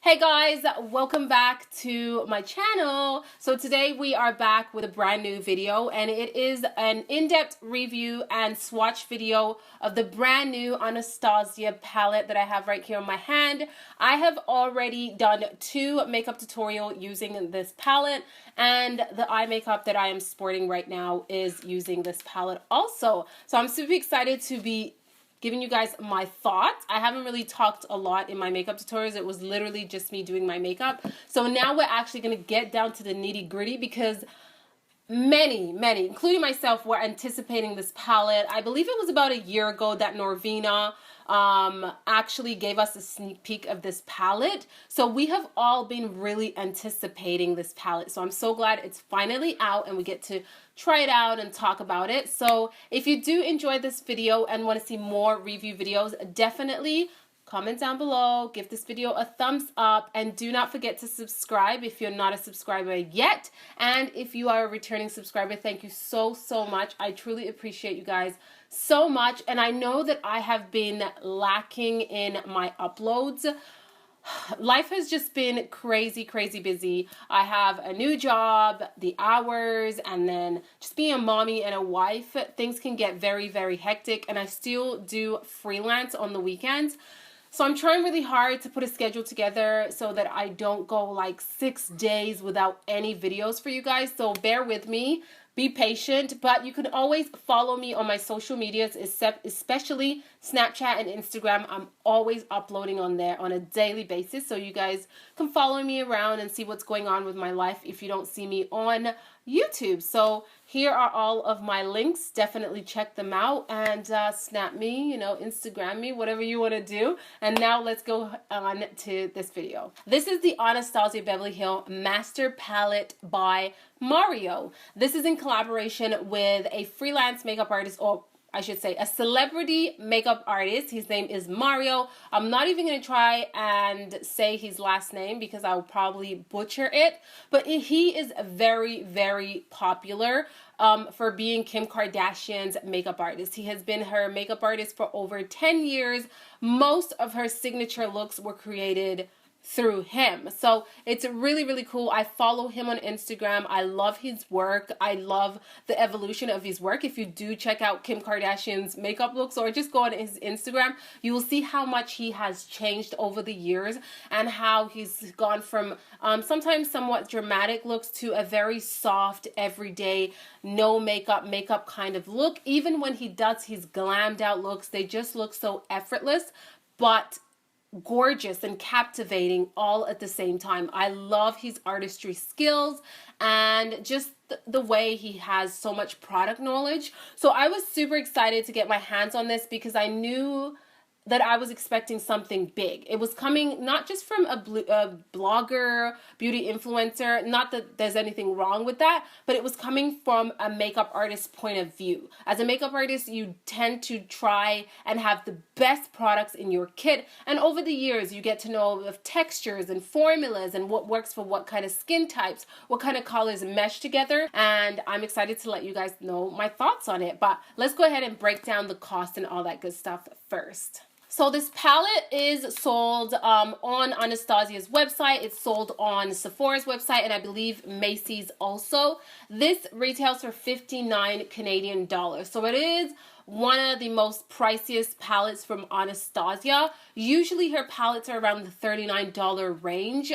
Hey guys, welcome back to my channel. So today we are back with a brand new video, and it is an in-depth review and swatch video of the brand new Anastasia palette that I have right here on my hand. I have already done 2 makeup tutorials using this palette, and the eye makeup that I am sporting right now is using this palette also. So I'm super excited to be giving you guys my thoughts. I haven't really talked a lot in my makeup tutorials. It was literally just me doing my makeup. So now we're actually going to get down to the nitty gritty because many, including myself, were anticipating this palette. I believe it was about a year ago that Norvina actually gave us a sneak peek of this palette. So we have all been really anticipating this palette. So I'm so glad it's finally out and we get to try it out and talk about it. So if you do enjoy this video and want to see more review videos, definitely comment down below, give this video a thumbs up, and do not forget to subscribe if you're not a subscriber yet. And if you are a returning subscriber, thank you so much. I truly appreciate you guys so much. And I know that I have been lacking in my uploads. Life has just been crazy busy. I have a new job, the hours, and then just being a mommy and a wife, things can get very hectic, and I still do freelance on the weekends. So I'm trying really hard to put a schedule together so that I don't go like 6 days without any videos for you guys. So bear with me, be patient, but you can always follow me on my social medias, especially Snapchat and Instagram. I'm always uploading on there on a daily basis, so you guys can follow me around and see what's going on with my life if you don't see me on YouTube. So here are all of my links. Definitely check them out and snap me, Instagram me, whatever you want to do. And now let's go on to this video. This is the Anastasia Beverly Master Palette by Mario. This is in collaboration with a freelance makeup artist, or I should say a celebrity makeup artist. His name is Mario. I'm not even going to try and say his last name because I'll probably butcher it. But he is very popular for being Kim Kardashian's makeup artist. He has been her makeup artist for over 10 years. Most of her signature looks were created through him. So it's really cool. I follow him on Instagram. I love his work. I love the evolution of his work. If you do check out Kim Kardashian's makeup looks or just go on his Instagram, you will see how much he has changed over the years and how he's gone from sometimes somewhat dramatic looks to a very soft, everyday, no makeup kind of look. Even when he does his glammed out looks, they just look so effortless, but gorgeous and captivating all at the same time. I love his artistry skills and just the way he has so much product knowledge. So I was super excited to get my hands on this because I knew that I was expecting something big. It was coming not just from a blogger, beauty influencer, not that there's anything wrong with that, but it was coming from a makeup artist's point of view. As a makeup artist, you tend to try and have the best products in your kit, and over the years you get to know of textures and formulas and what works for what kind of skin types, what kind of colors mesh together, and I'm excited to let you guys know my thoughts on it. But let's go ahead and break down the cost and all that good stuff first. So this palette is sold on Anastasia's website. It's sold on Sephora's website, and I believe Macy's also. This retails for 59 Canadian dollars. So it is one of the most priciest palettes from Anastasia. Usually her palettes are around the $39 range.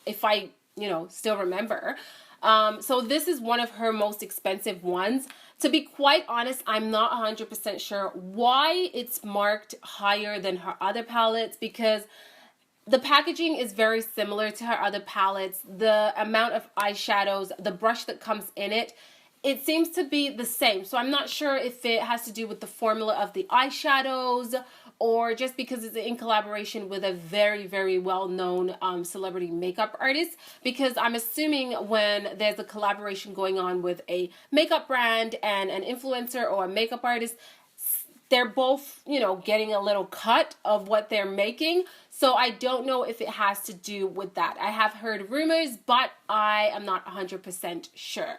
If I still remember. So this is one of her most expensive ones. To be quite honest, I'm not 100% sure why it's marked higher than her other palettes, because the packaging is very similar to her other palettes. The amount of eyeshadows, the brush that comes in it, it seems to be the same. So I'm not sure if it has to do with the formula of the eyeshadows or just because it's in collaboration with a very well-known celebrity makeup artist, because I'm assuming when there's a collaboration going on with a makeup brand and an influencer or a makeup artist, they're both, getting a little cut of what they're making. So I don't know if it has to do with that. I have heard rumors, but I am not 100% sure.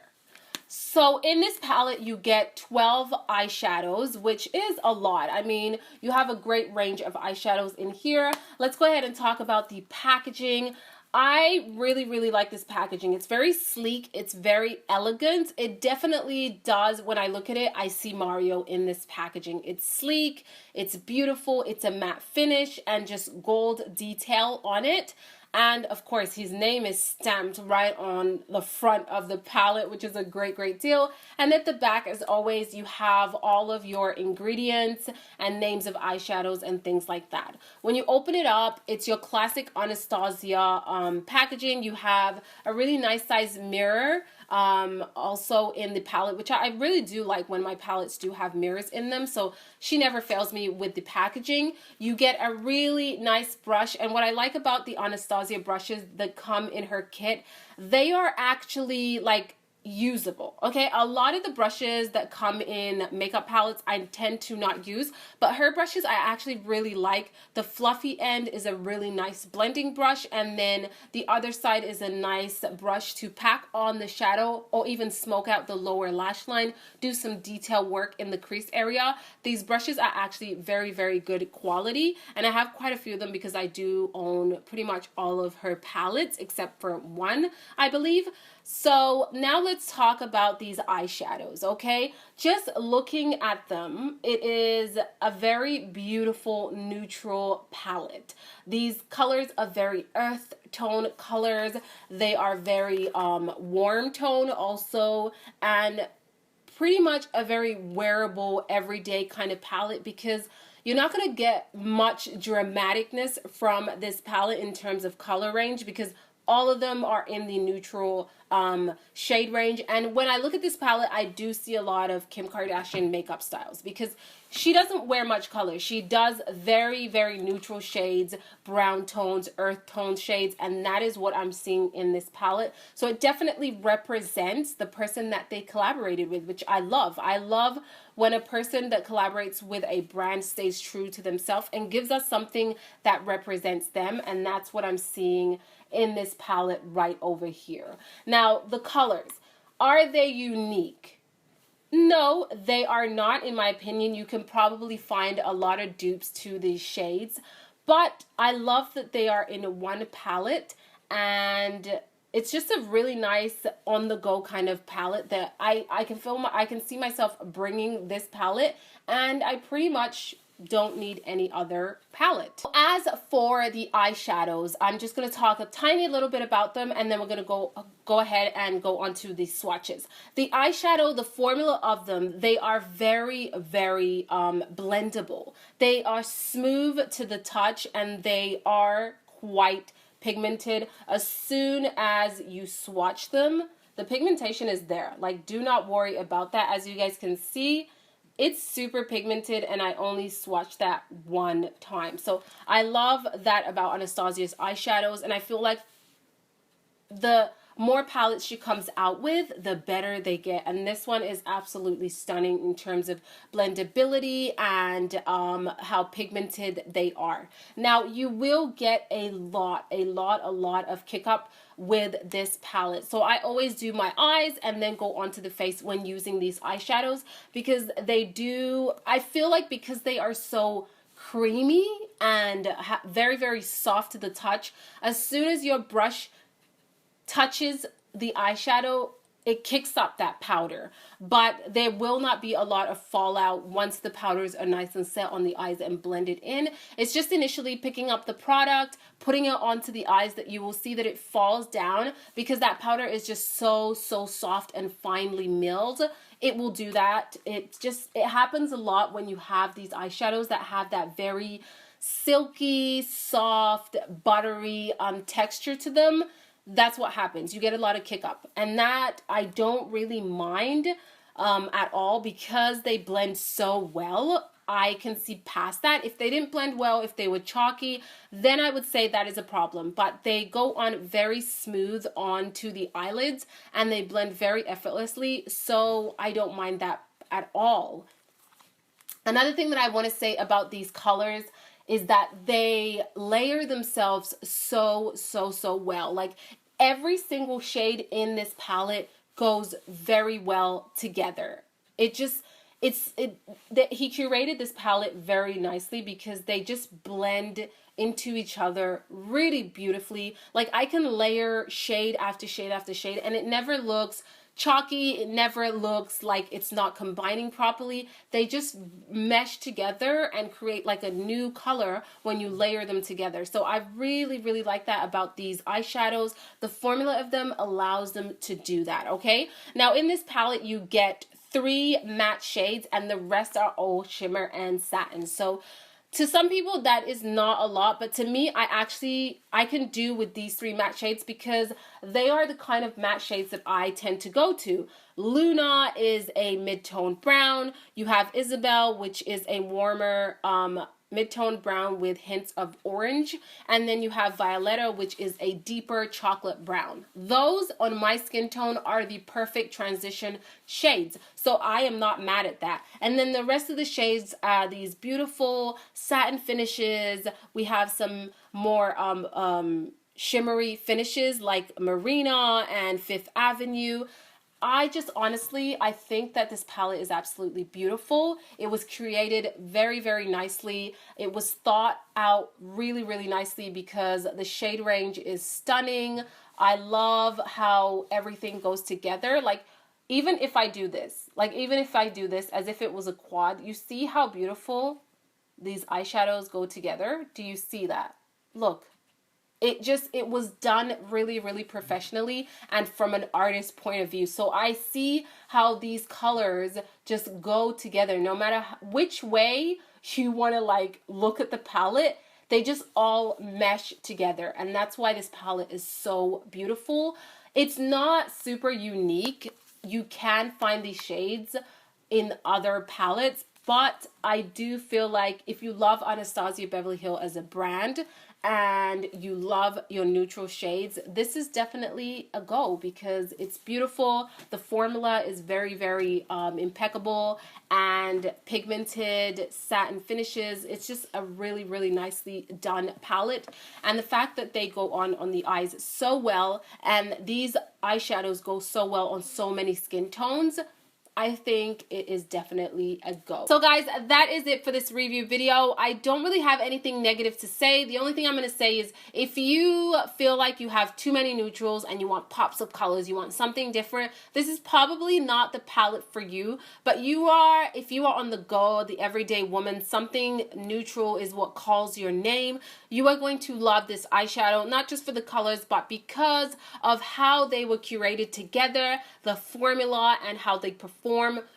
So in this palette, you get 12 eyeshadows, which is a lot. I mean, you have a great range of eyeshadows in here. Let's go ahead and talk about the packaging. I really like this packaging. It's very sleek. It's very elegant. It definitely does, when I look at it, I see Mario in this packaging. It's sleek. It's beautiful. It's a matte finish and just gold detail on it. And of course, his name is stamped right on the front of the palette, which is a great deal. And at the back, as always, you have all of your ingredients and names of eyeshadows and things like that. When you open it up, it's your classic Anastasia packaging. You have a really nice size mirror also in the palette, which I really do like when my palettes do have mirrors in them. So she never fails me with the packaging. You get a really nice brush. And what I like about the Anastasia brushes that come in her kit, they are actually like usable. Okay, a lot of the brushes that come in makeup palettes I tend to not use, but her brushes I actually really like. The fluffy end is a really nice blending brush, and then the other side is a nice brush to pack on the shadow or even smoke out the lower lash line, do some detail work in the crease area. These brushes are actually very good quality, and I have quite a few of them because I do own pretty much all of her palettes except for one, I believe. So now let's talk about these eyeshadows, okay? Just looking at them, it is a very beautiful neutral palette. These colors are very earth tone colors. They are very warm tone also, and pretty much a very wearable everyday kind of palette because you're not going to get much dramaticness from this palette in terms of color range because all of them are in the neutral shade range. And when I look at this palette, I do see a lot of Kim Kardashian makeup styles because she doesn't wear much color. She does very neutral shades, brown tones, earth tone shades, and that is what I'm seeing in this palette. So it definitely represents the person that they collaborated with, which I love. I love when a person that collaborates with a brand stays true to themselves and gives us something that represents them, and that's what I'm seeing in this palette right over here. Now, the colors, are they unique? No, they are not, in my opinion. You can probably find a lot of dupes to these shades, but I love that they are in one palette, and it's just a really nice on-the-go kind of palette that I can see myself bringing this palette, and I pretty much don't need any other palette. As for the eyeshadows, I'm just going to talk a tiny little bit about them, and then we're going to go ahead and go on to the swatches. The eyeshadow, the formula of them, they are very blendable. They are smooth to the touch, and they are quite pigmented. As soon as you swatch them, the pigmentation is there. Like, do not worry about that. As you guys can see, it's super pigmented, and I only swatched that one time. So I love that about Anastasia's eyeshadows, and I feel like the more palettes she comes out with, the better they get. And this one is absolutely stunning in terms of blendability and how pigmented they are. Now, you will get a lot of kick up with this palette. So I always do my eyes and then go onto the face when using these eyeshadows because they do, I feel like because they are so creamy and very soft to the touch, as soon as your brush touches the eyeshadow, it kicks up that powder, but there will not be a lot of fallout once the powders are nice and set on the eyes and blended in. It's just initially picking up the product, putting it onto the eyes that you will see that it falls down because that powder is just so soft and finely milled. It will do that. It happens a lot when you have these eyeshadows that have that very silky, soft, buttery texture to them. That's what happens. You get a lot of kick up, and that I don't really mind at all because they blend so well. I can see past that. If they didn't blend well, if they were chalky, then I would say that is a problem. But they go on very smooth onto the eyelids, and they blend very effortlessly, so I don't mind that at all. Another thing that I want to say about these colors is that they layer themselves so well. Like every single shade in this palette goes very well together. He curated this palette very nicely because they just blend into each other really beautifully. Like, I can layer shade after shade after shade and it never looks chalky. It never looks like it's not combining properly. They just mesh together and create like a new color when you layer them together. So I really, really like that about these eyeshadows. The formula of them allows them to do that, okay? Now in this palette you get 3 matte shades and the rest are all shimmer and satin. So to some people that is not a lot, but to me, I can do with these 3 matte shades because they are the kind of matte shades that I tend to go to. Luna is a mid-tone brown. You have Isabel, which is a warmer mid-tone brown with hints of orange, and then you have Violetta, which is a deeper chocolate brown. Those on my skin tone are the perfect transition shades, so I am not mad at that. And then the rest of the shades are these beautiful satin finishes. We have some more shimmery finishes like Marina and Fifth Avenue. I think that this palette is absolutely beautiful. It was created very, very nicely. It was thought out really, really nicely because the shade range is stunning. I love how everything goes together. Like, even if I do this as if it was a quad, you see how beautiful these eyeshadows go together? Do you see that? Look. It was done really, really professionally and from an artist's point of view. So I see how these colors just go together. No matter which way you want to like look at the palette, they just all mesh together. And that's why this palette is so beautiful. It's not super unique. You can find these shades in other palettes, but I do feel like if you love Anastasia Beverly Hills as a brand, and you love your neutral shades, this is definitely a go because it's beautiful. The formula is very, very impeccable and pigmented satin finishes. It's just a really, really nicely done palette. And the fact that they go on the eyes so well, and these eyeshadows go so well on so many skin tones, I think it is definitely a go. So guys, that is it for this review video. I don't really have anything negative to say. The only thing I'm going to say is if you feel like you have too many neutrals and you want pops of colors, you want something different, this is probably not the palette for you. But if you are on the go, the everyday woman, something neutral is what calls your name. You are going to love this eyeshadow, not just for the colors, but because of how they were curated together, the formula, and how they perform.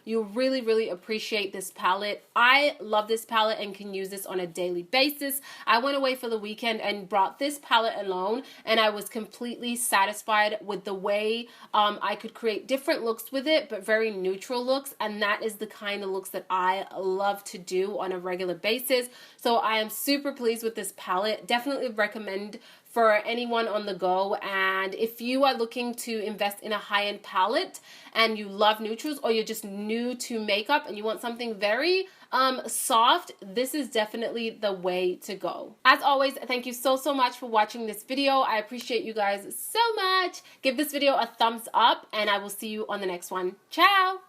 You really, really appreciate this palette. I love this palette and can use this on a daily basis. I went away for the weekend and brought this palette alone, and I was completely satisfied with the way I could create different looks with it, but very neutral looks, and that is the kind of looks that I love to do on a regular basis. So I am super pleased with this palette. Definitely recommend for anyone on the go. And if you are looking to invest in a high-end palette and you love neutrals, or you're just new to makeup and you want something very soft, this is definitely the way to go. As always, thank you so much for watching this video. I appreciate you guys so much. Give this video a thumbs up and I will see you on the next one. Ciao!